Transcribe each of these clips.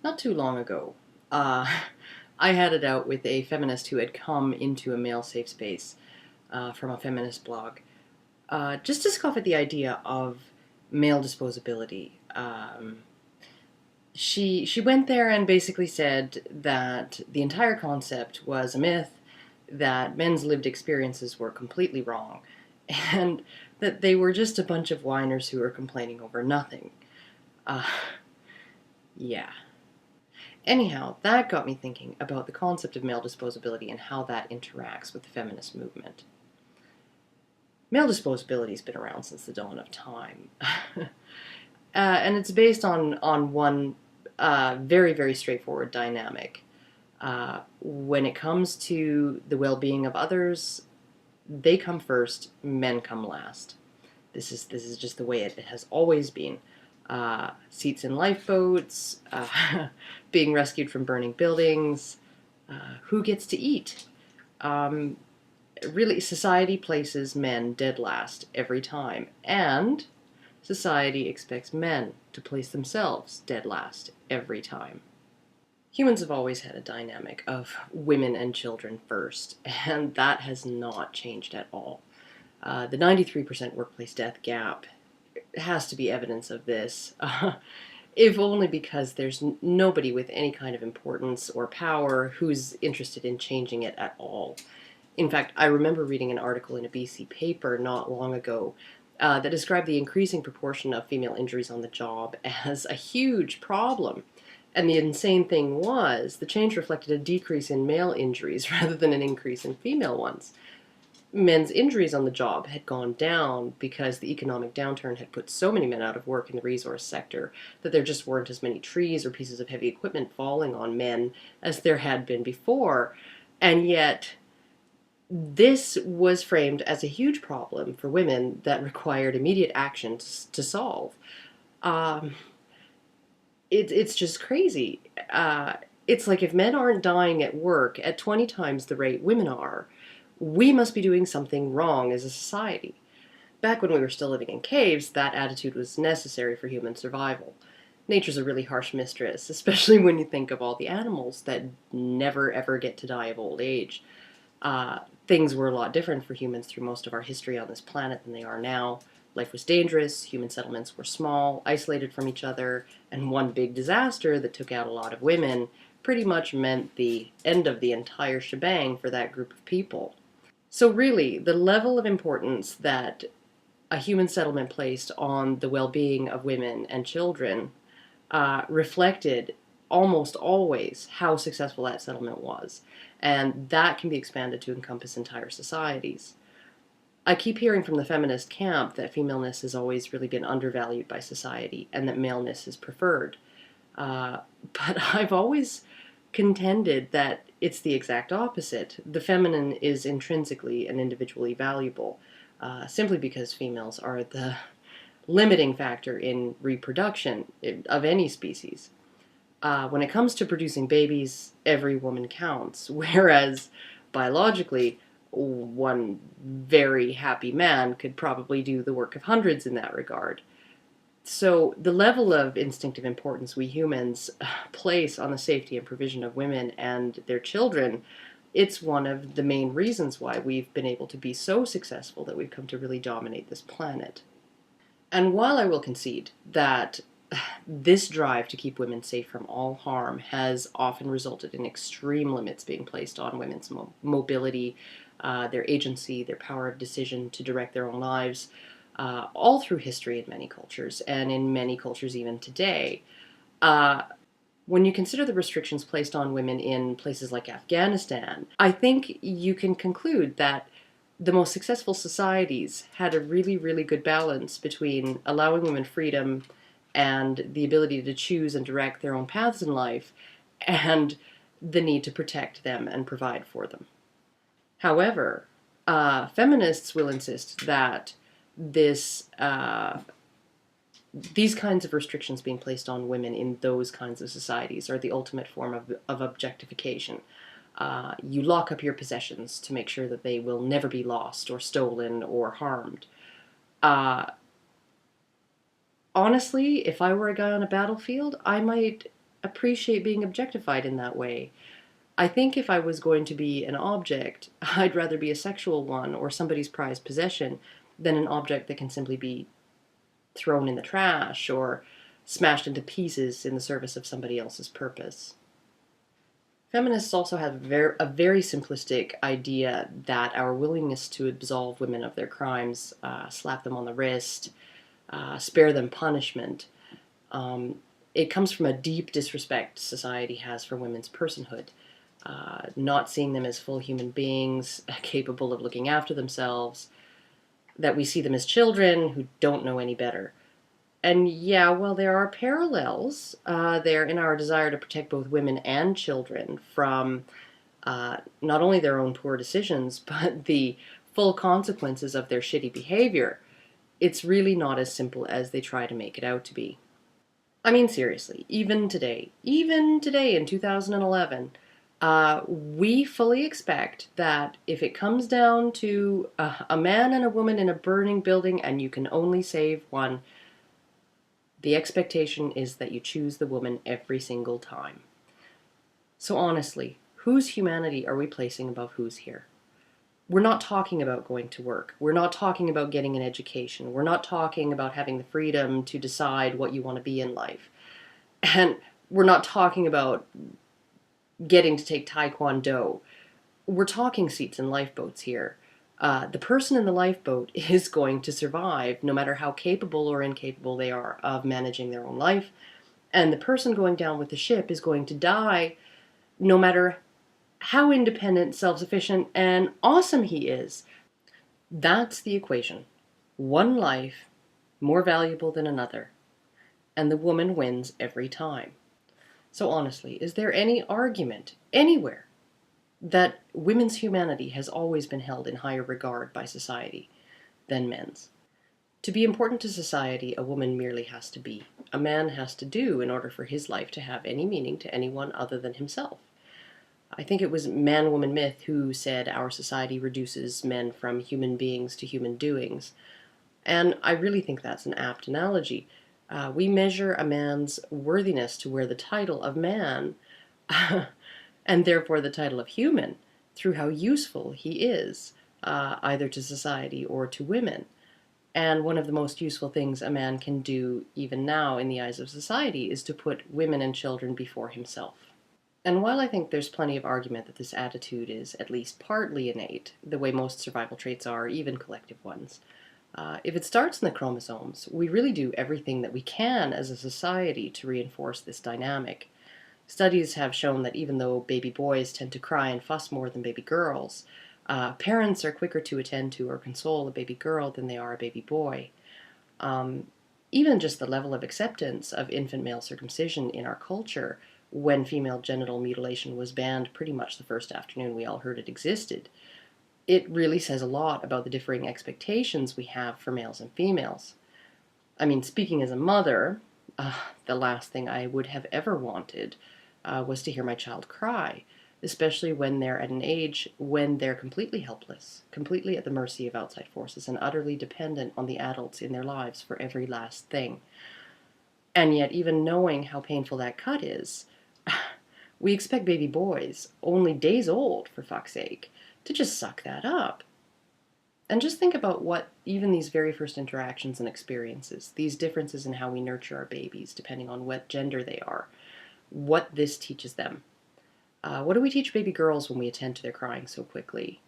Not too long ago, uh, I had it out with a feminist who had come into a male safe space from a feminist blog, just to scoff at the idea of male disposability. She went there and basically said that the entire concept was a myth, that men's lived experiences were completely wrong, and that they were just a bunch of whiners who were complaining over nothing. Uh, yeah. Anyhow, that got me thinking about the concept of male disposability and how that interacts with the feminist movement. Male disposability has been around since the dawn of time. And it's based on one very, very straightforward dynamic. When it comes to the well being of others, they come first, men come last. This is just the way it has always been. Seats in lifeboats, being rescued from burning buildings, who gets to eat. Um, really, society places men dead last every time, and society expects men to place themselves dead last every time. Humans have always had a dynamic of women and children first, and that has not changed at all. The 93% workplace death gap has to be evidence of this, if only because there's nobody with any kind of importance or power who's interested in changing it at all. In fact, I remember reading an article in a BC paper not long ago that described the increasing proportion of female injuries on the job as a huge problem. And the insane thing was, the change reflected a decrease in male injuries rather than an increase in female ones. Men's injuries on the job had gone down because the economic downturn had put so many men out of work in the resource sector that there just weren't as many trees or pieces of heavy equipment falling on men as there had been before. And yet, this was framed as a huge problem for women that required immediate action to solve. Um, it's just crazy. It's like if men aren't dying at work at 20 times the rate women are, we must be doing something wrong as a society. Back when we were still living in caves, that attitude was necessary for human survival. Nature's a really harsh mistress, especially when you think of all the animals that never ever get to die of old age. Things were a lot different for humans through most of our history on this planet than they are now. Life was dangerous, human settlements were small, isolated from each other, and one big disaster that took out a lot of women pretty much meant the end of the entire shebang for that group of people. So, really, the level of importance that a human settlement placed on the well being of women and children reflected almost always how successful that settlement was. And that can be expanded to encompass entire societies. I keep hearing from the feminist camp that femaleness has always really been undervalued by society and that maleness is preferred. Uh, but I've always contended that it's the exact opposite. The feminine is intrinsically and individually valuable, simply because females are the limiting factor in reproduction of any species. When it comes to producing babies, every woman counts, whereas biologically, one very happy man could probably do the work of hundreds in that regard. So, the level of instinctive importance we humans place on the safety and provision of women and their children, it's one of the main reasons why we've been able to be so successful that we've come to really dominate this planet. And while I will concede that this drive to keep women safe from all harm has often resulted in extreme limits being placed on women's mobility, their agency, their power of decision to direct their own lives, all through history in many cultures, and in many cultures even today. Uh, when you consider the restrictions placed on women in places like Afghanistan, I think you can conclude that the most successful societies had a really, really good balance between allowing women freedom and the ability to choose and direct their own paths in life, and the need to protect them and provide for them. However, feminists will insist that this these kinds of restrictions being placed on women in those kinds of societies are the ultimate form of objectification. You lock up your possessions to make sure that they will never be lost or stolen or harmed. Honestly, if I were a guy on a battlefield, I might appreciate being objectified in that way. I think if I was going to be an object, I'd rather be a sexual one or somebody's prized possession than an object that can simply be thrown in the trash or smashed into pieces in the service of somebody else's purpose. Feminists also have a very simplistic idea that our willingness to absolve women of their crimes, slap them on the wrist, spare them punishment, it comes from a deep disrespect society has for women's personhood, not seeing them as full human beings capable of looking after themselves, that we see them as children who don't know any better. And yeah, well, there are parallels there in our desire to protect both women and children from not only their own poor decisions, but the full consequences of their shitty behavior. It's really not as simple as they try to make it out to be. I mean, seriously, even today in 2011, we fully expect that if it comes down to a man and a woman in a burning building and you can only save one, the expectation is that you choose the woman every single time. So honestly, whose humanity are we placing above whose here? We're not talking about going to work. We're not talking about getting an education. We're not talking about having the freedom to decide what you want to be in life. And we're not talking about getting to take Taekwondo. We're talking seats in lifeboats here. The person in the lifeboat is going to survive no matter how capable or incapable they are of managing their own life. And the person going down with the ship is going to die no matter how independent, self-sufficient, and awesome he is. That's the equation. One life more valuable than another. And the woman wins every time. So honestly, is there any argument anywhere that women's humanity has always been held in higher regard by society than men's? To be important to society, a woman merely has to be. A man has to do in order for his life to have any meaning to anyone other than himself. I think it was Man-Woman Myth who said our society reduces men from human beings to human doings. And I really think that's an apt analogy. We measure a man's worthiness to wear the title of man, and therefore the title of human, through how useful he is, either to society or to women. And one of the most useful things a man can do, even now in the eyes of society, is to put women and children before himself. And while I think there's plenty of argument that this attitude is at least partly innate, the way most survival traits are, even collective ones, if it starts in the chromosomes, we really do everything that we can as a society to reinforce this dynamic. Studies have shown that even though baby boys tend to cry and fuss more than baby girls, parents are quicker to attend to or console a baby girl than they are a baby boy. Even just the level of acceptance of infant male circumcision in our culture, when female genital mutilation was banned pretty much the first afternoon we all heard it existed, it really says a lot about the differing expectations we have for males and females. I mean, speaking as a mother, the last thing I would have ever wanted was to hear my child cry, especially when they're at an age when they're completely helpless, completely at the mercy of outside forces, and utterly dependent on the adults in their lives for every last thing. And yet, even knowing how painful that cut is, we expect baby boys, only days old for fuck's sake, to just suck that up. And just think about what even these very first interactions and experiences, these differences in how we nurture our babies, depending on what gender they are, what this teaches them. What do we teach baby girls when we attend to their crying so quickly?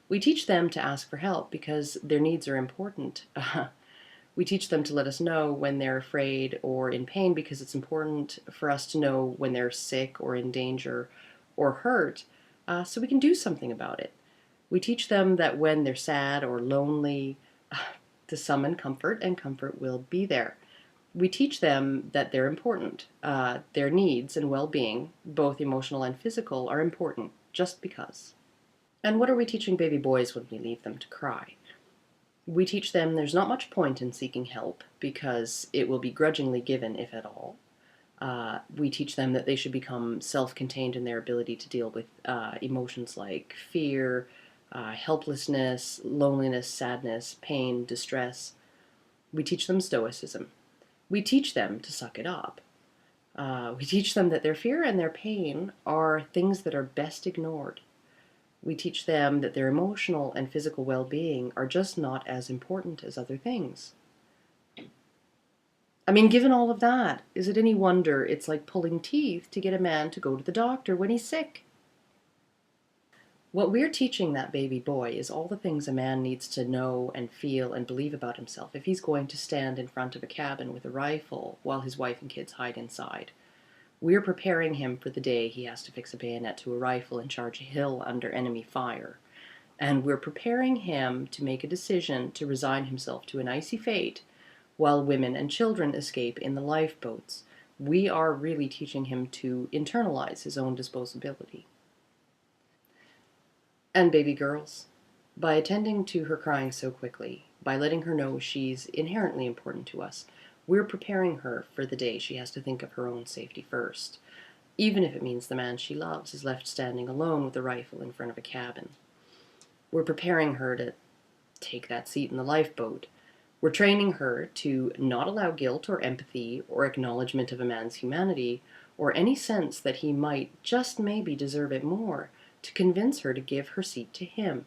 We teach them to ask for help because their needs are important. We teach them to let us know when they're afraid or in pain because it's important for us to know when they're sick or in danger or hurt, so we can do something about it. We teach them that when they're sad or lonely, to summon comfort, and comfort will be there. We teach them that they're important. Their needs and well-being, both emotional and physical, are important just because. And what are we teaching baby boys when we leave them to cry? We teach them there's not much point in seeking help because it will be grudgingly given, if at all. We teach them that they should become self-contained in their ability to deal with emotions like fear, helplessness, loneliness, sadness, pain, distress. We teach them stoicism. We teach them to suck it up. We teach them that their fear and their pain are things that are best ignored. We teach them that their emotional and physical well-being are just not as important as other things. I mean, given all of that, is it any wonder it's like pulling teeth to get a man to go to the doctor when he's sick? What we're teaching that baby boy is all the things a man needs to know and feel and believe about himself if he's going to stand in front of a cabin with a rifle while his wife and kids hide inside. We're preparing him for the day he has to fix a bayonet to a rifle and charge a hill under enemy fire. And we're preparing him to make a decision to resign himself to an icy fate while women and children escape in the lifeboats. We are really teaching him to internalize his own disposability. And baby girls, by attending to her crying so quickly, by letting her know she's inherently important to us, we're preparing her for the day she has to think of her own safety first, even if it means the man she loves is left standing alone with a rifle in front of a cabin. We're preparing her to take that seat in the lifeboat. We're training her to not allow guilt or empathy or acknowledgement of a man's humanity or any sense that he might just maybe deserve it more to convince her to give her seat to him,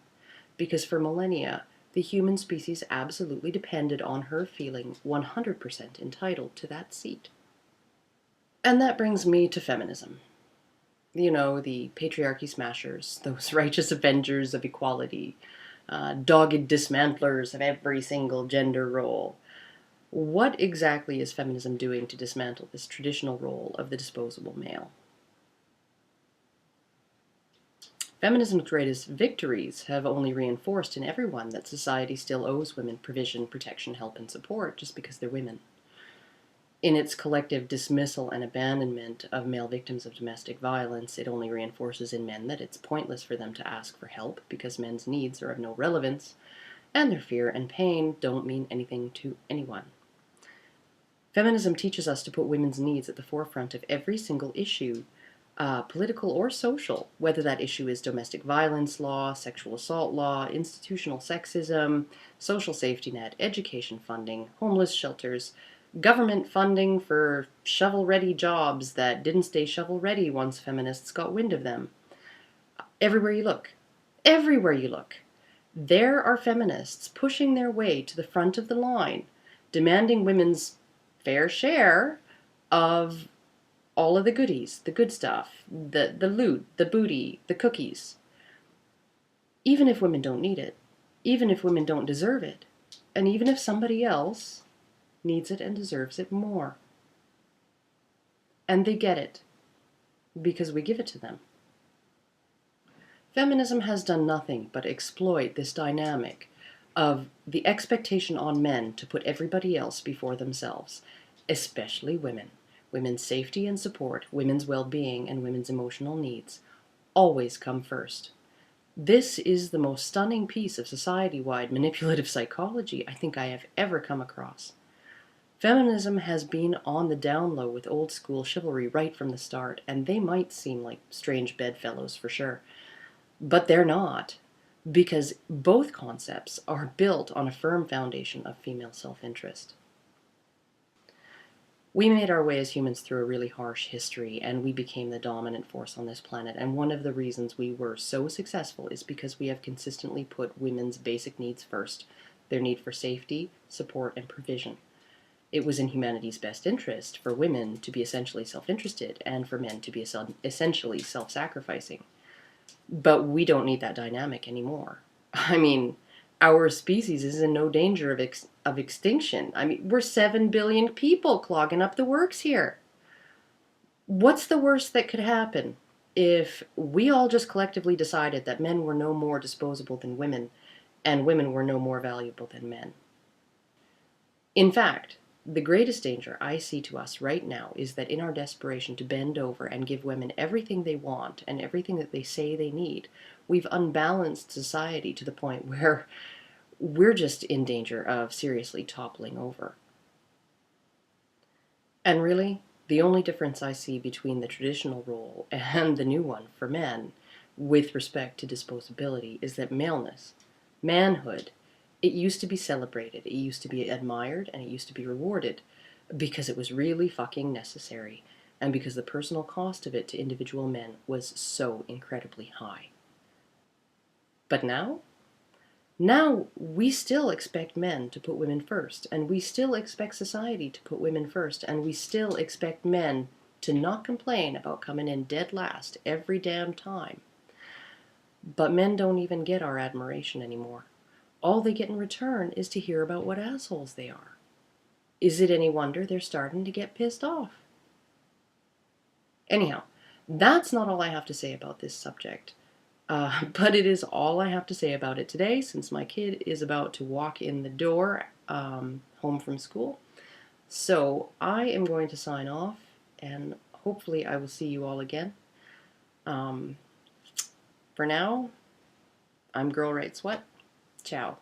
because for millennia, the human species absolutely depended on her feeling 100% entitled to that seat. And that brings me to feminism. You know, the patriarchy smashers, those righteous avengers of equality, dogged dismantlers of every single gender role. What exactly is feminism doing to dismantle this traditional role of the disposable male? Feminism's greatest victories have only reinforced in everyone that society still owes women provision, protection, help, and support just because they're women. In its collective dismissal and abandonment of male victims of domestic violence, it only reinforces in men that it's pointless for them to ask for help because men's needs are of no relevance, and their fear and pain don't mean anything to anyone. Feminism teaches us to put women's needs at the forefront of every single issue, political or social, whether that issue is domestic violence law, sexual assault law, institutional sexism, social safety net, education funding, homeless shelters, government funding for shovel-ready jobs that didn't stay shovel-ready once feminists got wind of them. Everywhere you look, there are feminists pushing their way to the front of the line, demanding women's fair share of all of the goodies, the good stuff, the loot, the booty, the cookies. Even if women don't need it, even if women don't deserve it, and even if somebody else needs it and deserves it more. And they get it because we give it to them. Feminism has done nothing but exploit this dynamic of the expectation on men to put everybody else before themselves, especially women. Women's safety and support, women's well-being, and women's emotional needs always come first. This is the most stunning piece of society-wide manipulative psychology I think I have ever come across. Feminism has been on the down low with old school chivalry right from the start, and they might seem like strange bedfellows for sure. But they're not, because both concepts are built on a firm foundation of female self-interest. We made our way as humans through a really harsh history, and we became the dominant force on this planet. And one of the reasons we were so successful is because we have consistently put women's basic needs first, their need for safety, support, and provision. It was in humanity's best interest for women to be essentially self-interested and for men to be essentially self-sacrificing. But we don't need that dynamic anymore. I mean, our species is in no danger of extinction. I mean, we're 7 billion people clogging up the works here. What's the worst that could happen if we all just collectively decided that men were no more disposable than women and women were no more valuable than men? In fact, the greatest danger I see to us right now is that in our desperation to bend over and give women everything they want and everything that they say they need, we've unbalanced society to the point where we're just in danger of seriously toppling over. And really, the only difference I see between the traditional role and the new one for men with respect to disposability is that maleness, manhood, it used to be celebrated, it used to be admired, and it used to be rewarded because it was really fucking necessary. and because the personal cost of it to individual men was so incredibly high. But now we still expect men to put women first, and we still expect society to put women first, and we still expect men to not complain about coming in dead last every damn time. But men don't even get our admiration anymore. All they get in return is to hear about what assholes they are. Is it any wonder they're starting to get pissed off? Anyhow, that's not all I have to say about this subject. But it is all I have to say about it today, since my kid is about to walk in the door home from school. So I am going to sign off, and hopefully I will see you all again. For now, I'm Girl Writes What. Ciao.